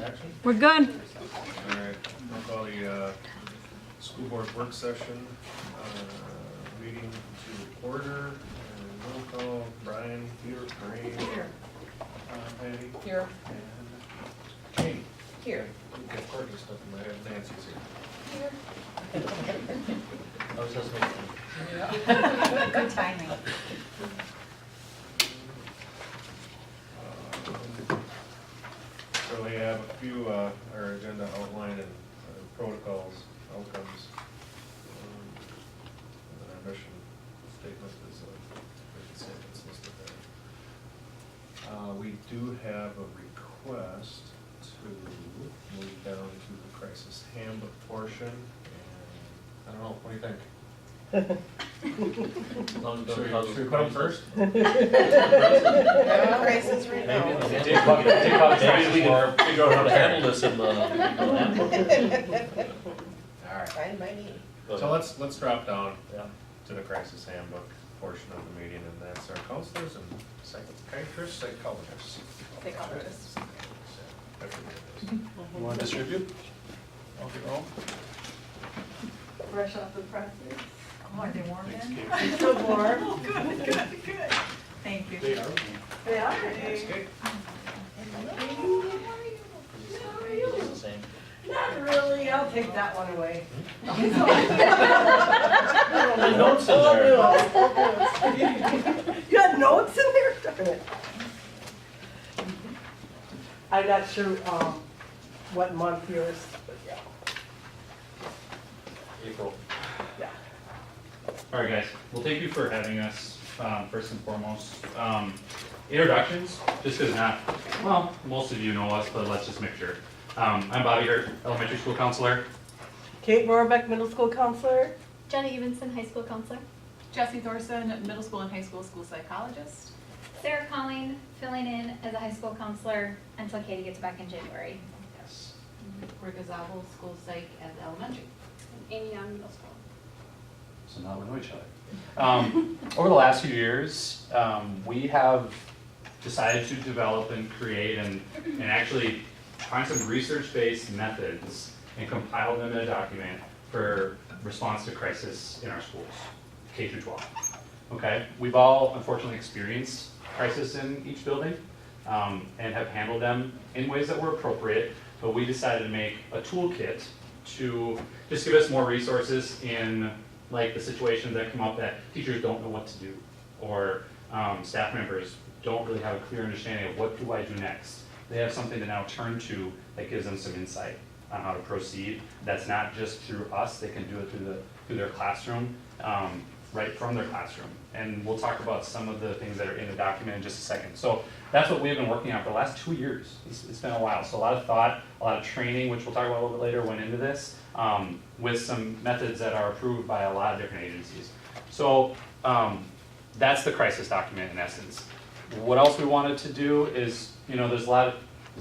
Action? We're good. All right, I'll call the school board work session meeting to order. And roll call, Brian, here, Maureen. Here. Patty. Here. And Jane. Here. Get Courtney stuff in my head, Nancy's here. I was just making. Good timing. So we have a few, our agenda outline and protocols, outcomes. And our mission statement is mission statement's listed there. We do have a request to move down to the crisis handbook portion, and I don't know, what do you think? As long as it Should doesn't we cause put them first? Crisis right now. Maybe we can figure out how to handle this in the handbook. All right. Fine by me. So let's drop down Yeah. to the crisis handbook portion of the meeting, and that's our counselors and psychiatrists, psychologists. Psychologists. That's what it is. You want to distribute? Off your own? Fresh off the presses. Oh, are they warm Thanks, then? Kate. So warm. Oh, good, good, good. Thank you. They are. They are. Thanks, Kate. It's the same. Not really, I'll take that one away. The notes in there. You got notes in there? Darn it. I'm not sure, what month yours, but yeah, April. yeah. All right, guys, well, thank you for having us, first and foremost. Introductions, just because well, most of you know us, but let's just make sure. I'm Bobby Hurt, elementary school counselor. Kate Rohrbeck, middle school counselor. Jenny Evenson, high school counselor. Jesse Thorson, middle school and high school psychologist. Sarah Colleen, filling in as a high school counselor until Katie gets back in January. Yes. Rick Zabel, school psych at elementary. Amy Young, middle school. So now we know each other. Over the last few years, we have decided to develop and create and actually find some research-based methods and compile them in a document for response to crisis in our schools, K through 12. Okay, we've all unfortunately experienced crisis in each building and have handled them in ways that were appropriate, but we decided to make a toolkit to just give us more resources in like the situations that come up that teachers don't know what to do, or staff members don't really have a clear understanding of what do I do next. They have something to now turn to that gives them some insight on how to proceed. That's not just through us, they can do it through their classroom, right from their classroom. And we'll talk about some of the things that are in the document in just a second. So that's what we've been working on for the last 2 years. It's been a while. So a lot of thought, a lot of training, which we'll talk about a little bit later, went into this, with some methods that are approved by a lot of different agencies. So that's the crisis document in essence. What else we wanted to do is, there's a lot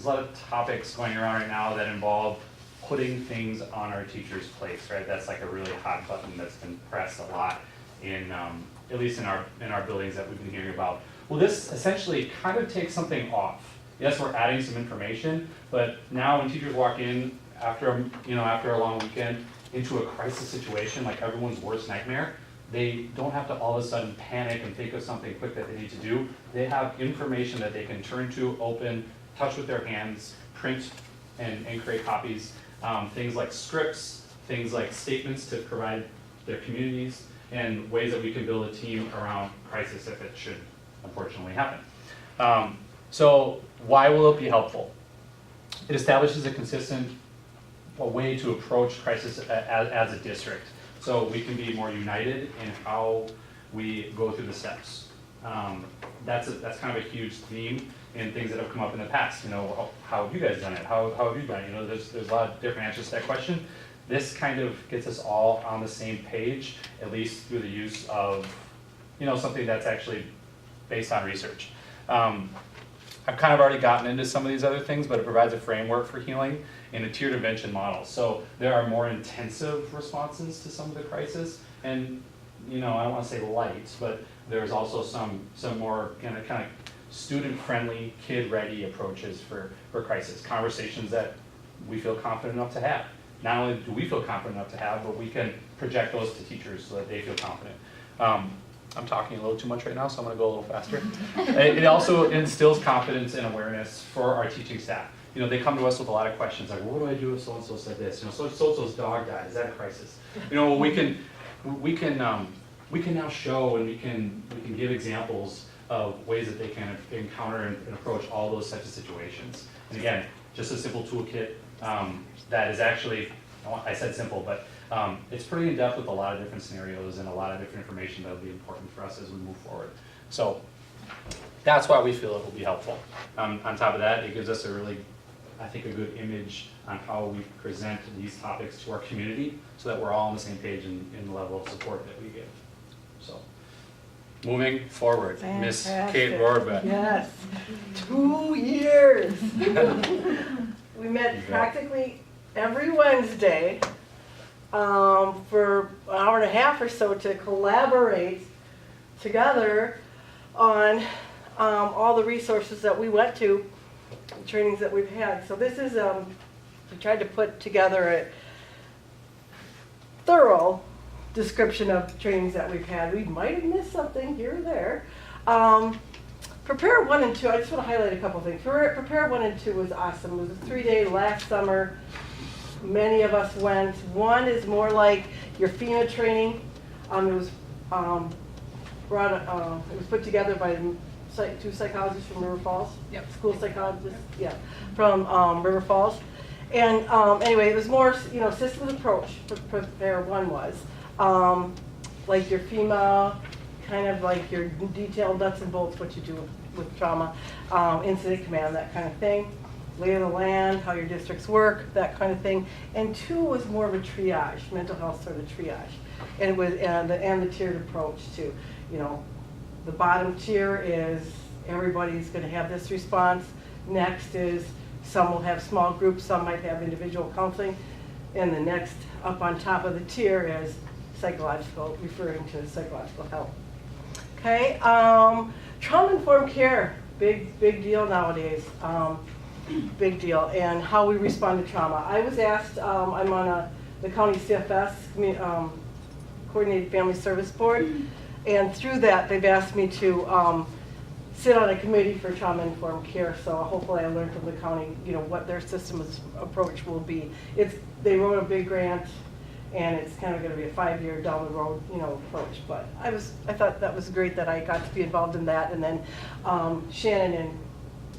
of topics going around right now that involve putting things on our teachers' plates, right? That's like a really hot button that's been pressed a lot in, at least in our buildings that we've been hearing about. Well, this essentially kind of takes something off. Yes, we're adding some information, but now when teachers walk in after a long weekend into a crisis situation, like everyone's worst nightmare, they don't have to all of a sudden panic and think of something quick that they need to do. They have information that they can turn to, open, touch with their hands, print, and create copies. Things like scripts, things like statements to provide their communities, and ways that we can build a team around crisis if it should unfortunately happen. So why will it be helpful? It establishes a consistent way to approach crisis as a district. So we can be more united in how we go through the steps. That's kind of a huge theme in things that have come up in the past. How have you guys done it? How have you done it? There's a lot of different answers to that question. This kind of gets us all on the same page, at least through the use of, something that's actually based on research. I've kind of already gotten into some of these other things, but it provides a framework for healing in a tiered intervention model. So there are more intensive responses to some of the crisis, and I don't want to say light, but there's also some more kind of student-friendly, kid-ready approaches for crisis, conversations that we feel confident enough to have. Not only do we feel confident enough to have, but we can project those to teachers so that they feel confident. I'm talking a little too much right now, so I'm gonna go a little faster. It also instills confidence and awareness for our teaching staff. You know, they come to us with a lot of questions, like, well, what do I do if so-and-so said this? You know, so-and-so's dog died, is that a crisis? You know, we can now show and we can give examples of ways that they can encounter and approach all those types of situations. And again, just a simple toolkit that is actually, I said simple, but it's pretty in-depth with a lot of different scenarios and a lot of different information that will be important for us as we move forward. So that's why we feel it will be helpful. On top of that, it gives us a really, I think, a good image on how we present these topics to our community so that we're all on the same page in the level of support that we give. So, moving forward, Miss Kate Fantastic. Rohrbeck. Yes, 2 years. We met You bet. practically every Wednesday for an hour and a half or so to collaborate together on all the resources that we went to, the trainings that we've had. So this is, we tried to put together a thorough description of trainings that we've had. We might have missed something here or there. Prepare 1 and 2, I just want to highlight a couple things. Prepare 1 and 2 was awesome. It was a 3-day last summer. Many of us went. 1 is more like your FEMA training. It was put together by 2 psychologists from River Falls. Yep. School psychologists, yeah, from River Falls. And anyway, it was more, systems approach. Prepare 1 was like your FEMA, kind of like your detailed nuts and bolts, what you do with trauma, incident command, that kind of thing. Lay of the land, how your districts work, that kind of thing. And 2 was more of a triage, mental health sort of triage. And it was and the tiered approach to, the bottom tier is everybody's going to have this response. Next is some will have small groups, some might have individual counseling. And the next up on top of the tier is psychological, referring to psychological help. Okay, trauma-informed care, big deal nowadays. Big deal, and how we respond to trauma. I was asked, I'm on the county CFS, Coordinated Family Service Board, and through that they've asked me to sit on a committee for trauma-informed care, so hopefully I learned from the county, what their system approach will be. They wrote a big grant, and it's kind of going to be a 5-year down the road, approach. But I thought that was great that I got to be involved in that, and then Shannon and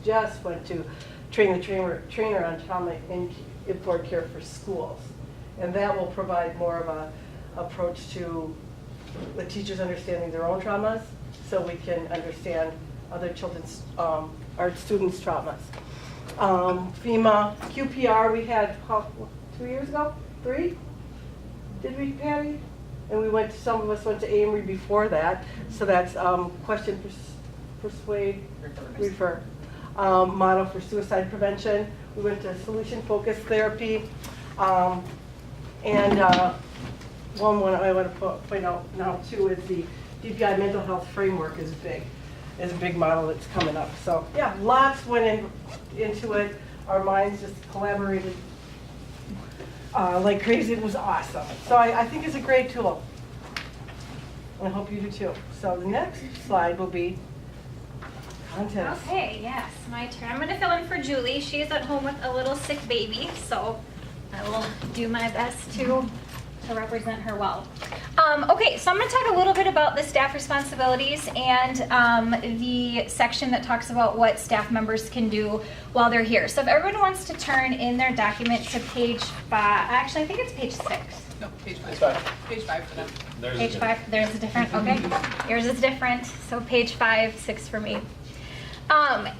Jess went to train the trainer on trauma-informed care for schools, and that will provide more of a approach to the teachers understanding their own traumas, so we can understand other children's, our students' traumas. FEMA, QPR, we had 2 years ago, 3? Did we, Patty? And some of us went to Amory before that, so that's question, persuade, refer. Model for suicide prevention. We went to solution-focused therapy. And one I want to point out now too is the DPI mental health framework is a big model that's coming up. So yeah, lots went into it. Our minds just collaborated like crazy. It was awesome. So I think it's a great tool. And I hope you do too. So the next slide will be contest. Okay, yes, my turn. I'm gonna fill in for Julie. She's at home with a little sick baby, so I will do my best to represent her well. Okay, so I'm gonna talk a little bit about the staff responsibilities and the section that talks about what staff members can do while they're here. So if everyone wants to turn in their document to page 5, actually I think it's page 6. No, page 5. It's fine. Page 5 for them. There's Page 5, there's a different, okay. Yours is different, so page 5, 6 for me.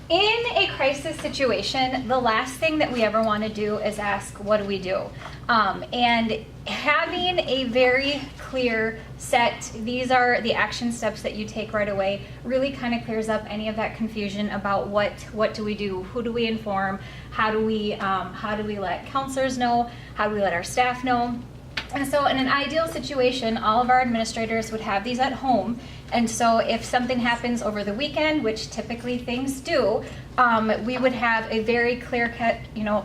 In a crisis situation, the last thing that we ever want to do is ask, what do we do? And having a very clear set, these are the action steps that you take right away, really kind of clears up any of that confusion about what do we do, who do we inform, how do we let counselors know, how do we let our staff know. And so in an ideal situation, all of our administrators would have these at home, And so if something happens over the weekend, which typically things do, we would have a very clear cut,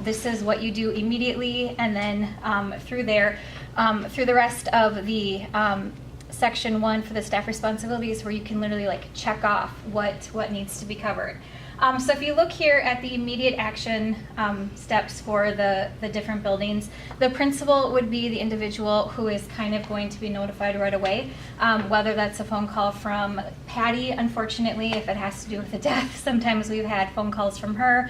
this is what you do immediately, and then through the rest of the section 1 for the staff responsibilities, where you can literally like check off what needs to be covered. So if you look here at the immediate action steps for the different buildings, the principal would be the individual who is kind of going to be notified right away, whether that's a phone call from Patty, unfortunately, if it has to do with a death. Sometimes we've had phone calls from her,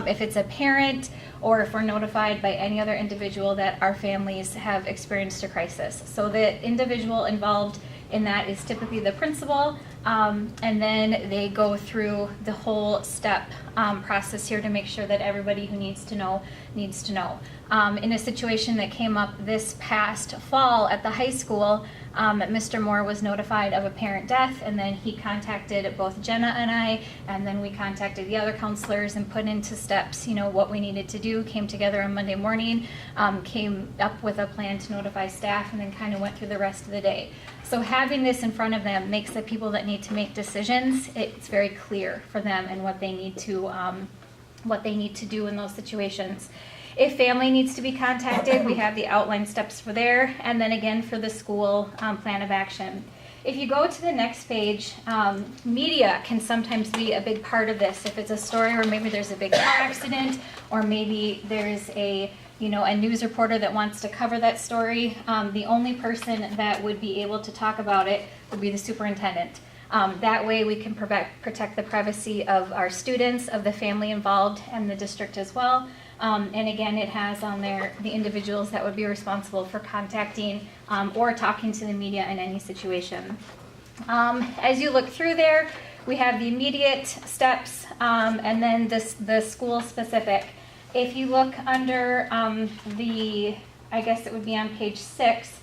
if it's a parent, or if we're notified by any other individual that our families have experienced a crisis. So the individual involved in that is typically the principal, and then they go through the whole step process here to make sure that everybody who needs to know. In a situation that came up this past fall at the high school, Mr. Moore was notified of a parent death, and then he contacted both Jenna and I, and then we contacted the other counselors and put into steps, what we needed to do, came together on Monday morning, came up with a plan to notify staff, and then kind of went through the rest of the day. So having this in front of them makes the people that need to make decisions, it's very clear for them and what they need to do in those situations. If family needs to be contacted, we have the outline steps for there, and then again for the school plan of action. If you go to the next page, media can sometimes be a big part of this. If it's a story where maybe there's a big car accident, or maybe there's a news reporter that wants to cover that story, the only person that would be able to talk about it would be the superintendent. That way we can protect the privacy of our students, of the family involved, and the district as well. And again, it has on there the individuals that would be responsible for contacting or talking to the media in any situation. As you look through there, we have the immediate steps and then the school specific. If you look under I guess it would be on page 6,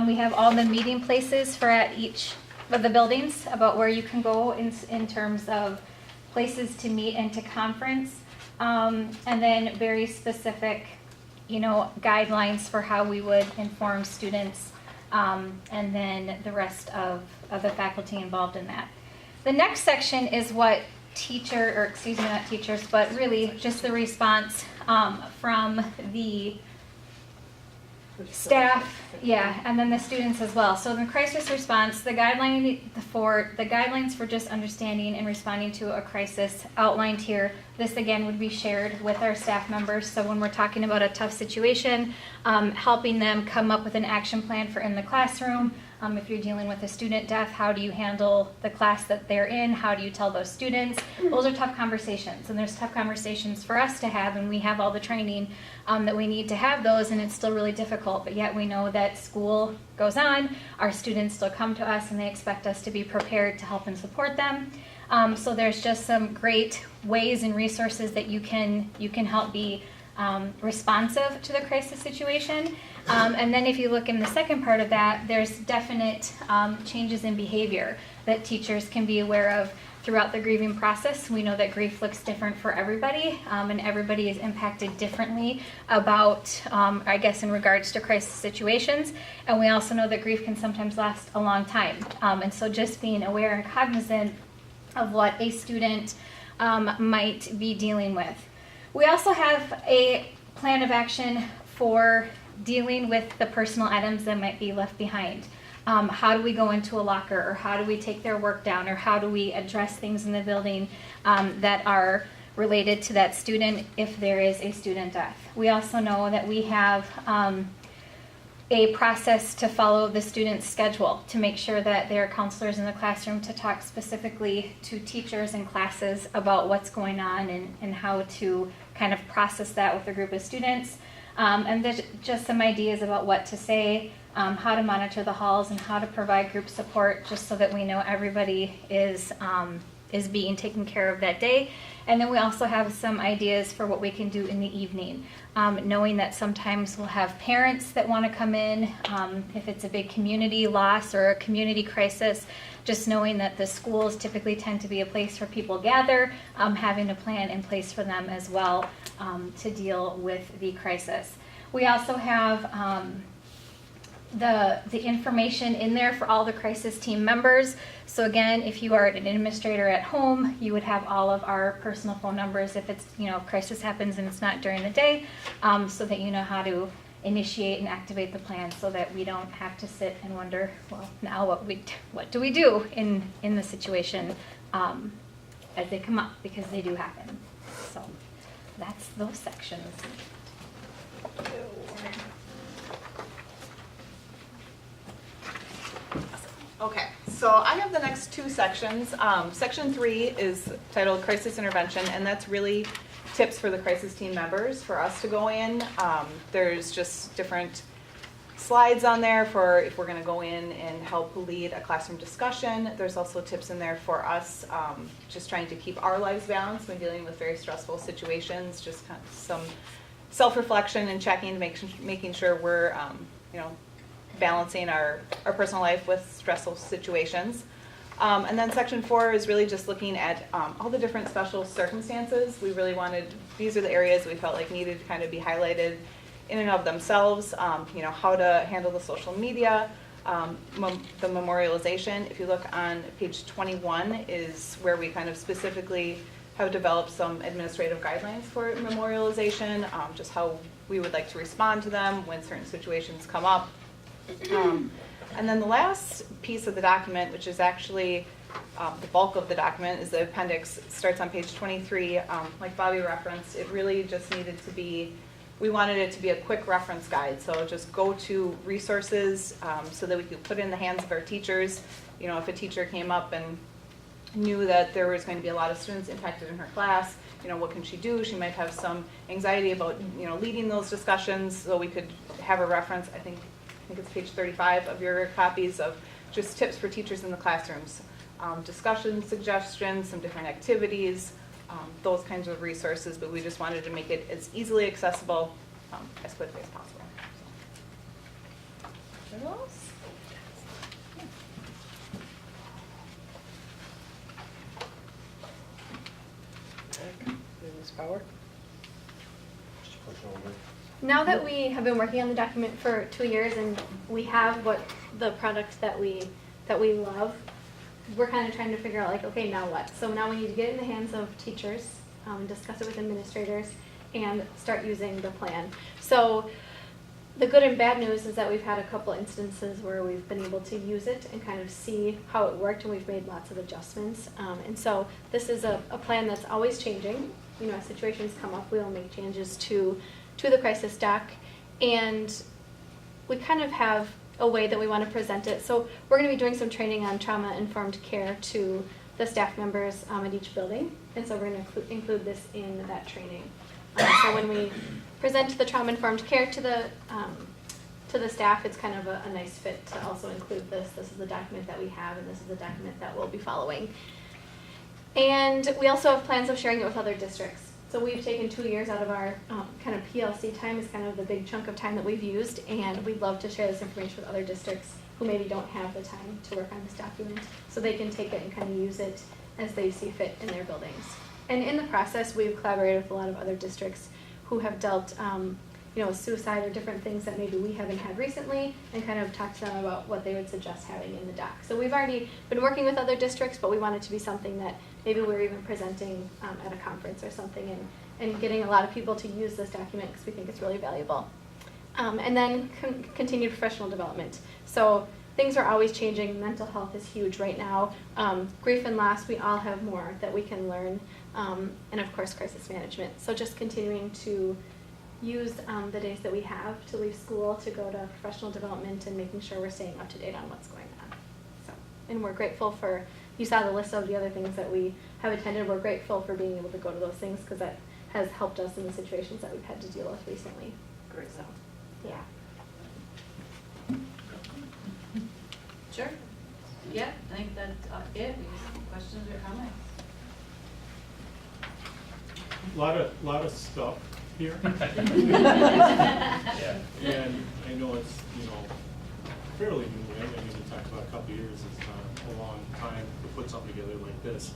we have all the meeting places for at each of the buildings, about where you can go in terms of places to meet and to conference. And then very specific, guidelines for how we would inform students, and then the rest of the faculty involved in that. The next section is what not teachers, but really just the response from the staff, and then the students as well. So in the crisis response, the guidelines for just understanding and responding to a crisis outlined here. This again would be shared with our staff members. So when we're talking about a tough situation, helping them come up with an action plan for in the classroom. If you're dealing with a student death, how do you handle the class that they're in? How do you tell those students? Those are tough conversations, and there's tough conversations for us to have, and we have all the training that we need to have those, and it's still really difficult, but yet we know that school goes on, our students still come to us, and they expect us to be prepared to help and support them. So there's just some great ways and resources that you can help be responsive to the crisis situation. And then if you look in the second part of that, there's definite changes in behavior that teachers can be aware of throughout the grieving process. We know that grief looks different for everybody, and everybody is impacted differently about, in regards to crisis situations. And we also know that grief can sometimes last a long time. And so just being aware and cognizant of what a student might be dealing with. We also have a plan of action for dealing with the personal items that might be left behind. How do we go into a locker, or how do we take their work down, or how do we address things in the building that are related to that student if there is a student death. We also know that we have a process to follow the student's schedule to make sure that there are counselors in the classroom to talk specifically to teachers and classes about what's going on and how to kind of process that with a group of students. And there's just some ideas about what to say, how to monitor the halls, and how to provide group support, just so that we know everybody is being taken care of that day. And then we also have some ideas for what we can do in the evening, knowing that sometimes we'll have parents that want to come in, if it's a big community loss or a community crisis, just knowing that the schools typically tend to be a place where people gather, having a plan in place for them as well to deal with the crisis. We also have the information in there for all the crisis team members. So again, if you are an administrator at home, you would have all of our personal phone numbers if it's, you know, crisis happens and it's not during the day, so that you know how to initiate and activate the plan, so that we don't have to sit and wonder, well, now what do we do in the situation as they come up, because they do happen. So that's those sections. Okay, so I have the next two sections. Section 3 is titled Crisis Intervention, and that's really tips for the crisis team members for us to go in. There's just different slides on there for if we're going to go in and help lead a classroom discussion. There's also tips in there for us just trying to keep our lives balanced when dealing with very stressful situations, just kind of some self-reflection and checking, making sure we're you know, balancing our personal life with stressful situations. And then section 4 is really just looking at all the different special circumstances. We really wanted, these are the areas we felt like needed to kind of be highlighted in and of themselves. You know, how to handle the social media, the memorialization. If you look on page 21 is where we kind of specifically have developed some administrative guidelines for memorialization, just how we would like to respond to them when certain situations come up. And then the last piece of the document, which is actually the bulk of the document, is the appendix. It starts on page 23. Like Bobby referenced, it really just needed to be, we wanted it to be a quick reference guide. So just go to resources so that we could put it in the hands of our teachers. You know, if a teacher came up and knew that there was going to be a lot of students impacted in her class, you know, what can she do? She might have some anxiety about, you know, leading those discussions, so we could have a reference. I think it's page 35 of your copies of just tips for teachers in the classrooms. Discussion suggestions, some different activities, those kinds of resources, but we just wanted to make it as easily accessible as quickly as possible. Anything else? Power. Now that we have been working on the document for 2 years and we have what the product that we love, we're kind of trying to figure out, like, okay, now what? So now we need to get it in the hands of teachers, discuss it with administrators, and start using the plan. So the good and bad news is that we've had a couple instances where we've been able to use it and kind of see how it worked, and we've made lots of adjustments. And so this is a plan that's always changing. You know, as situations come up, we will make changes to the crisis doc, and we kind of have a way that we want to present it. So we're going to be doing some training on trauma-informed care to the staff members at each building, and so we're going to include this in that training. So when we present the trauma-informed care to the staff, it's kind of a nice fit to also include this. This is the document that we have, and this is the document that we'll be following. And we also have plans of sharing it with other districts. So we've taken 2 years out of our kind of PLC time, is kind of the big chunk of time that we've used, and we'd love to share this information with other districts who maybe don't have the time to work on this document, so they can take it and kind of use it as they see fit in their buildings. And in the process, we've collaborated with a lot of other districts who have dealt you know, with suicide or different things that maybe we haven't had recently, and kind of talk to them about what they would suggest having in the doc. So we've already been working with other districts, but we want it to be something that maybe we're even presenting at a conference or something, and getting a lot of people to use this document because we think it's really valuable. And then continued professional development. So things are always changing. Mental health is huge right now. Grief and loss, we all have more that we can learn. And of course, crisis management. So just continuing to use the days that we have to leave school to go to professional development, and making sure we're staying up to date on what's going on. So, and we're grateful for, you saw the list of the other things that we have attended. We're grateful for being able to go to those things because that has helped us in the situations that we've had to deal with recently. Great. So, yeah. Sure. Yeah, I think that's it. Questions or comments? Lot of stuff here. Yeah. And I know it's, you know, fairly new. I mean, we talked about a couple of years. It's not a long time to put something together like this.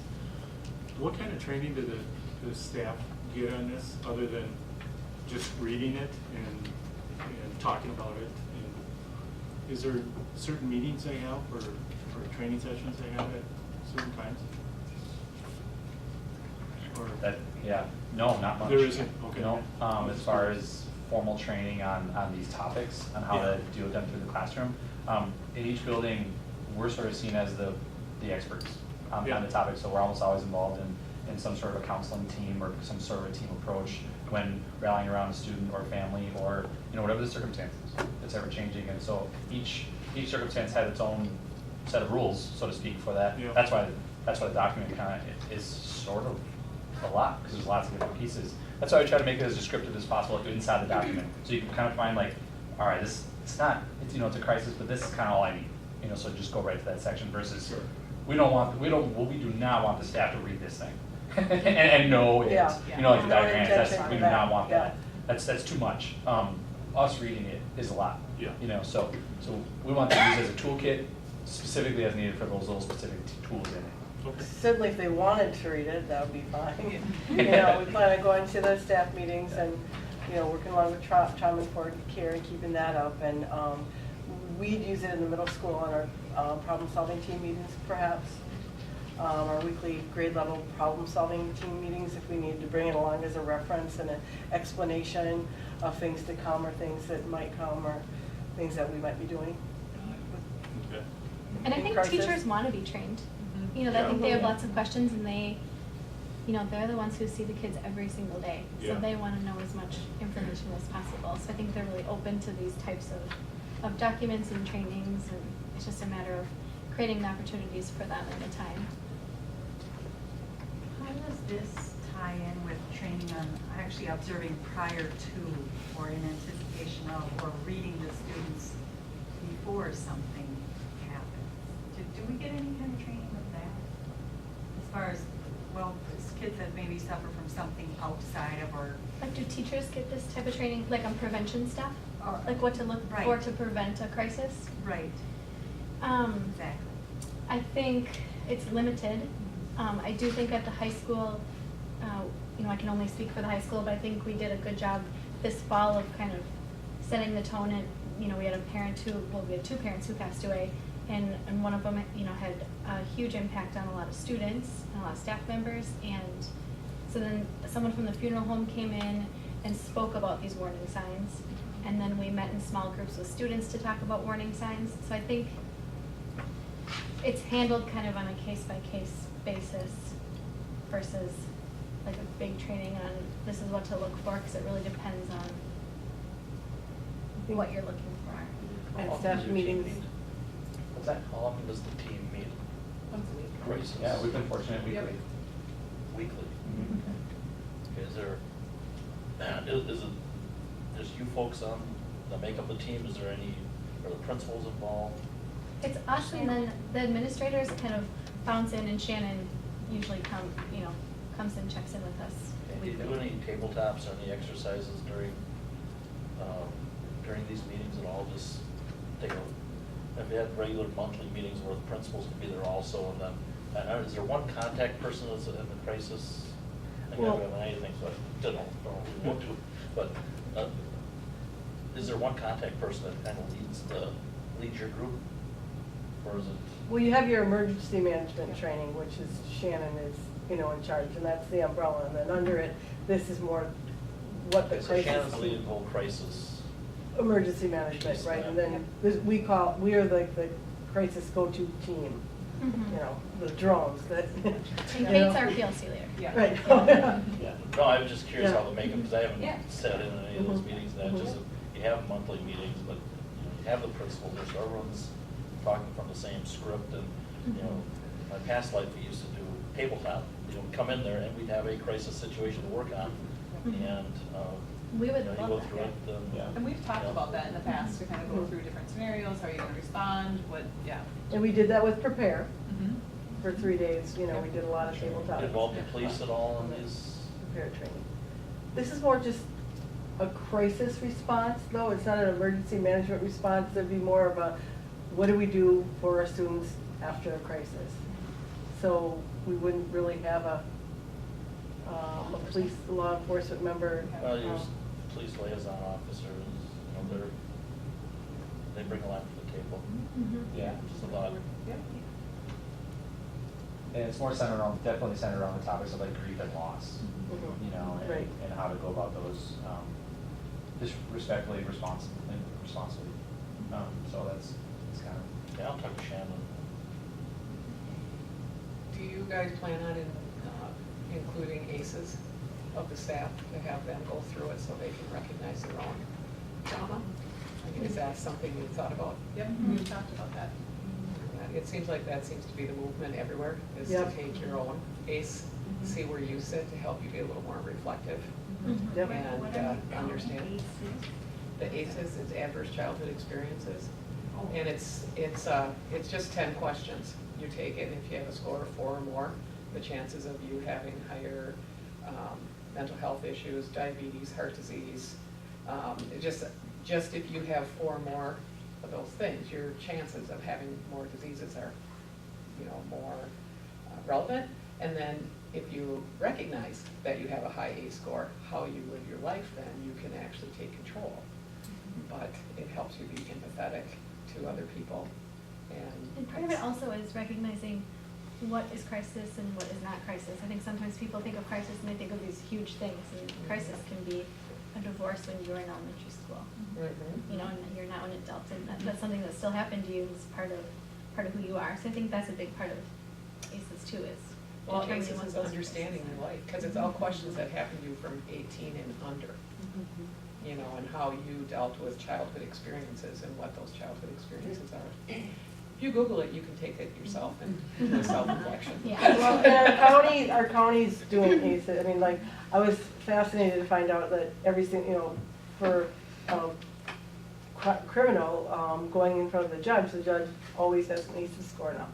What kind of training did the staff get on this, other than just reading it and talking about it? is there certain meetings they have or training sessions they have at certain times? Or That, yeah, no, not much. there isn't, okay. No, as far as formal training on these topics, on how to deal with them through the classroom. In each building, we're sort of seen as the experts on Yeah. the topic, so we're almost always involved in some sort of a counseling team or some sort of a team approach when rallying around a student or family or, whatever the circumstances, it's ever changing. And so each circumstance had its own set of rules, so to speak, for that. Yeah. That's why the document kind of is sort of a lot, because there's lots of different pieces. That's why I try to make it as descriptive as possible inside the document. So you can kind of find like, all right, it's a crisis, but this is kind of all I need. So just go right to that section versus, Sure. we do not want the staff to read this thing. and know it, Yeah. like No diagrams, intention we for do not that. want Yeah. that. That's too much. Us reading it is a lot. Yeah. So we want to use it as a toolkit, specifically as needed for those little specific tools in it. Okay. Certainly if they wanted to read it, that would be fine. We plan on going to the staff meetings and, working along with trauma-informed care and keeping that up. And we'd use it in the middle school on our problem-solving team meetings, perhaps. Our weekly grade level problem-solving team meetings, if we needed to bring it along as a reference and an explanation of things to come or things that might come or things that we might be doing. Okay. And I In think crisis. teachers want to be trained. I think they have lots of questions and they're the ones who see the kids every single day. So Yeah. they want to know as much information as possible. So I think they're really open to these types of documents and trainings, and it's just a matter of creating the opportunities for them in the time. How does this tie in with training on actually observing prior to or in anticipation of or reading the students before something happens? Do we get any kind of training with that? As far as, kids that maybe suffer from something outside of or. Like, do teachers get this type of training, like on prevention stuff? Or like what to look Right. for to prevent a crisis? Right, exactly. I think it's limited. I do think at the high school, I can only speak for the high school, but I think we did a good job this fall of kind of setting the tone. And, we had we had two parents who passed away, and one of them, had a huge impact on a lot of students and a lot of staff members. And so then someone from the funeral home came in and spoke about these warning signs. And then we met in small groups with students to talk about warning signs. So I think it's handled kind of on a case-by-case basis versus like a big training on this is what to look for, because it really depends on what you're looking for. And staff meetings. What's that? How often does the team meet? Once a week. Crisis? Yeah, we've been fortunate weekly. Yep. Weekly? Mhm. Okay, is it just you folks on the makeup of the team? Are the principals involved? It's us, and then the administrators kind of bounce in, and Shannon usually comes and checks in with us. Okay, do you do any tabletops or any exercises during these meetings at all? Just take if you had regular monthly meetings where the principals could be there also, and then, is there one contact person that's in the crisis? I Well- don't have anything, so I don't want to, but, is there one contact person that kind of leads your group? Or is it? Well, you have your emergency management training, which is Shannon is, in charge, and that's the umbrella. And then under it, this is more what the Okay, so crisis. Shannon's leading the whole crisis. Emergency management, Piece, right, yeah. and then we are the crisis go-to team, Mhm. the drones that. And Kate's our PLC leader. Yeah. Right. Yeah, no, I'm just curious how Yeah. to make them, because I Yeah. haven't sat in any of those Mhm. meetings, and that just, you have monthly meetings, but you have the principal there, so everyone's talking from the same script, and, in my past life, we used to do tabletop, we'd come in there and we'd have a crisis situation to work on, Mhm. and, We would you love go that, through yeah. it, and. Yeah. And we've talked about that in the past, to kind of go through different scenarios, how are you gonna respond, And we did that with Prepare Mhm. for 3 days, we did a lot of tabletop. Involve the police at all in these? Prepare training. This is more just a crisis response, though, it's not an emergency management response, it'd be more of a, what do we do for our students after a crisis? So we wouldn't really have a police, law enforcement member. Well, your police liaison officers, they bring a lot to the table. Mhm. Yeah. Just a lot. And it's more centered on, definitely centered on the topics of like grief and loss, Mhm. you know, Right. and how to go about those, just respectfully and responsibly. So that's kind of. Yeah, I'll talk to Shannon. Do you guys plan on including ACEs of the staff to have them go through it so they can recognize their own trauma? I mean, is that something you've thought about? Yep, we've talked about that. It seems like that seems to be the movement everywhere, is to Yep. take your own ACE, see where you sit to help you be a little more reflective. Mhm. Yep. And What are they understand. called? ACEs? The ACEs is adverse childhood experiences. And it's just 10 questions. You take it, and if you have a score of 4 or more, the chances of you having higher mental health issues, diabetes, heart disease, just if you have 4 or more of those things, your chances of having more diseases are, more relevant. And then if you recognize that you have a high ACE score, how you live your life, then you can actually take control. But it helps you be empathetic to other people, And part of it also is recognizing what is crisis and what is not crisis. I think sometimes people think of crisis and they think of these huge things, and crisis can be a divorce when you were in elementary school. Mhm. And you're now an adult, and that's something that still happened to you, and it's part of who you are. So I think that's a big part of ACEs too, is Well, determining ACEs what is those understanding crises your are. life, because it's all questions that happen to you from 18 and under, and how you dealt with childhood experiences and what those childhood experiences are. If you Google it, you can take it yourself and do a self-reflection. Yeah. Well, and our county's doing ACEs. I mean, like, I was fascinated to find out that every single, for criminal, going in front of the judge always has an ACEs score now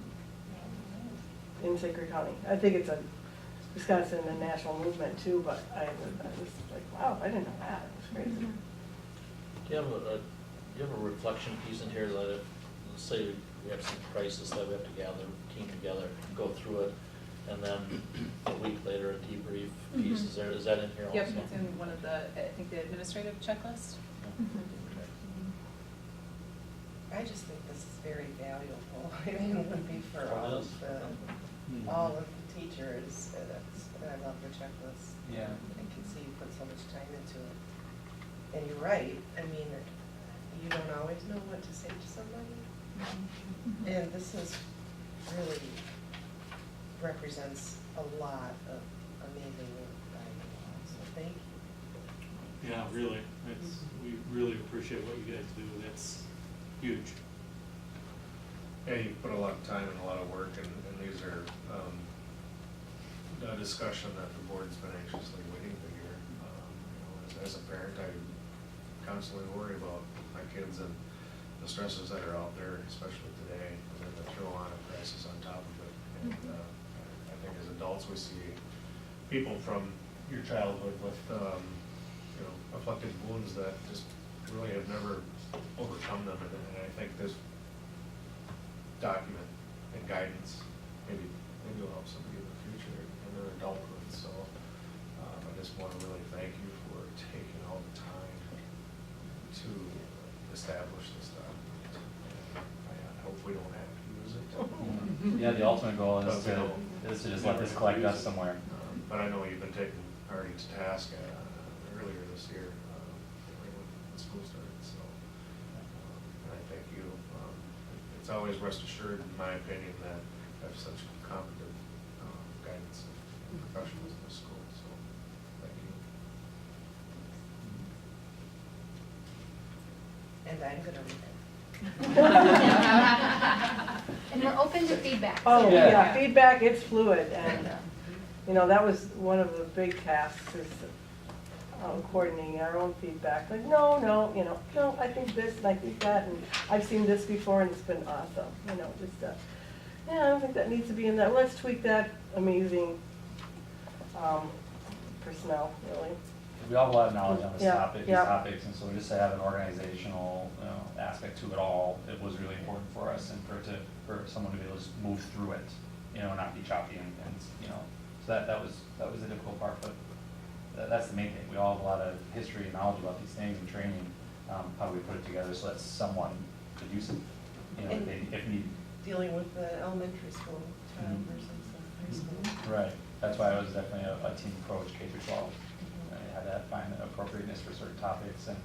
in St. Clair County. I think it's a Wisconsin and national movement too, but I was like, wow, I didn't know that. It's crazy. Mhm. Do you have a reflection piece in here that if, let's say we have some crisis that we have to gather, team together, go through it, and then a week later, a debrief piece, is that in here also? Yep, it's in one of the, I think, the administrative checklist. I just think this is very valuable. I mean, it would be for It all is. of all of the teachers. And I love the checklist. Yeah. I can see you put so much time into it. And you're right. I mean, you don't always know what to say to somebody. And this is really represents a lot of amazing work by you all. So thank you. Yeah, really, we really appreciate what you guys do, that's huge. Yeah, you put a lot of time and a lot of work, and these are a discussion that the board's been anxiously waiting to hear. As a parent, I constantly worry about my kids and the stresses that are out there, especially today, and then to throw on a crisis on top of it. And I think as adults, we see people from your childhood with afflicted wounds that just really have never overcome them, and I think this document and guidance maybe will help somebody in the future in their adulthood. So I just want to really thank you for taking all the time to establish this document. And I hope we don't have to use it. Yeah, the ultimate goal But is we to don't. just let this collect dust somewhere. But I know you've been taken already to task earlier this year, when school started, so, and I thank you. It's always rest assured, in my opinion, that I have such competent guidance and professionals in this school, so, thank you. And I'm gonna read it. And we're open to feedback. Oh, Yeah. yeah, feedback, it's fluid, and, that was one of the big tasks is coordinating our own feedback. Like, no, I think this, and I think that, and I've seen this before, and it's been awesome, just, I don't think that needs to be in that. Let's tweak that amazing personnel, really. We all have a lot of knowledge on this Yeah, topic, these yeah. topics, and so just to have an organizational, aspect to it all, it was really important for us, and for someone to be able to just move through it, not be choppy and so that was the difficult part, but that's the main thing. We all have a lot of history and knowledge about these things and training, how do we put it together so that someone to do some, you know, And- if need. Dealing with the elementary school child Mhm. versus the high school. Right, that's why it was definitely a team approach, K through 12. I had to find the appropriateness for certain topics, and